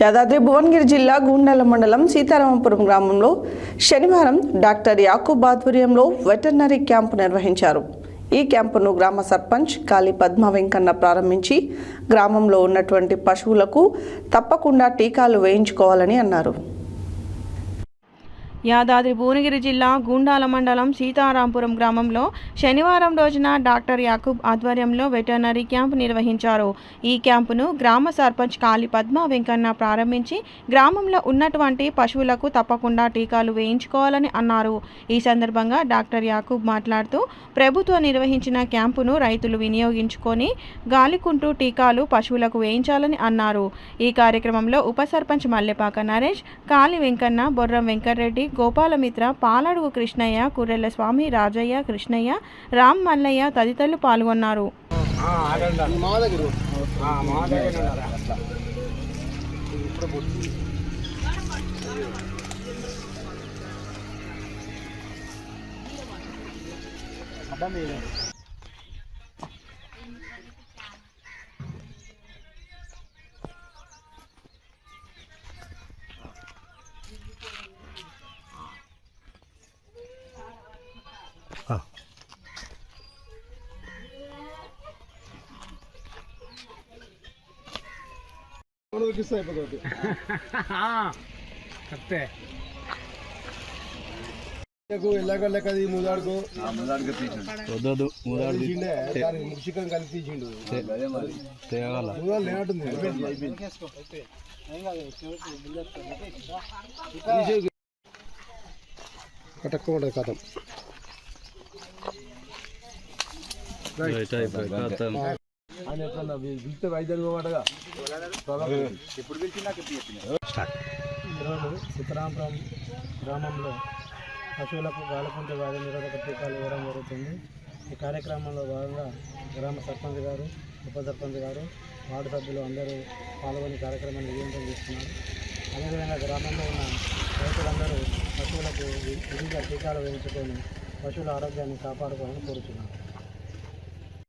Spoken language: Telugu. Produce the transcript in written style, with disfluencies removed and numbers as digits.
యాదాద్రి భువనగిరి జిల్లా గూండాల మండలం సీతారామపురం గ్రామంలో శనివారం డాక్టర్ యాకూబ్ ఆధ్వర్యంలో వెటర్నరీ క్యాంపు నిర్వహించారు. ఈ క్యాంపును గ్రామ సర్పంచ్ కాళీ పద్మ వెంకన్న ప్రారంభించి గ్రామంలో ఉన్నటువంటి పశువులకు తప్పకుండా టీకాలు వేయించుకోవాలని అన్నారు. యాదాద్రి భువనగిరి జిల్లా గూండాల మండలం సీతారాంపురం గ్రామంలో శనివారం రోజున డాక్టర్ యాకూబ్ ఆధ్వర్యంలో వెటర్నరీ క్యాంపు నిర్వహించారు. ఈ క్యాంపును గ్రామ సర్పంచ్ కాళీ పద్మ వెంకన్న ప్రారంభించి గ్రామంలో ఉన్నటువంటి పశువులకు తప్పకుండా టీకాలు వేయించుకోవాలని అన్నారు. ఈ సందర్భంగా డాక్టర్ యాకూబ్ మాట్లాడుతూ ప్రభుత్వం నిర్వహించిన క్యాంపును రైతులు వినియోగించుకొని గాలికుంటూ టీకాలు పశువులకు వేయించాలని అన్నారు. ఈ కార్యక్రమంలో ఉప సర్పంచ్ మల్లెపాక నరేష్, కాళీ వెంకన్న, బొర్రం వెంకటరెడ్డి, గోపాలమిత్ర, పాలడుగు కృష్ణయ్య, కుర్రెల స్వామి, రాజయ్య, కృష్ణయ్య, రామ్ మల్లయ్య తదితరులు పాల్గొన్నారు. సీతారామపురం గ్రామంలో పశువులకు గాలికుంటు వ్యాధి నిరోధక టీకాలు ఇవ్వడం జరుగుతుంది. ఈ కార్యక్రమంలో భాగంగా గ్రామ సర్పంచ్ గారు, ఉప సర్పంచ్ గారు, వార్డు సభ్యులు అందరూ పాల్గొని కార్యక్రమాన్ని విజయవంతం చేస్తున్నారు. అదేవిధంగా గ్రామంలో ఉన్న రైతులందరూ పశువులకు వివిధ టీకాలు వేయించుకొని పశువుల ఆరోగ్యాన్ని కాపాడుకోవాలని కోరుతున్నారు.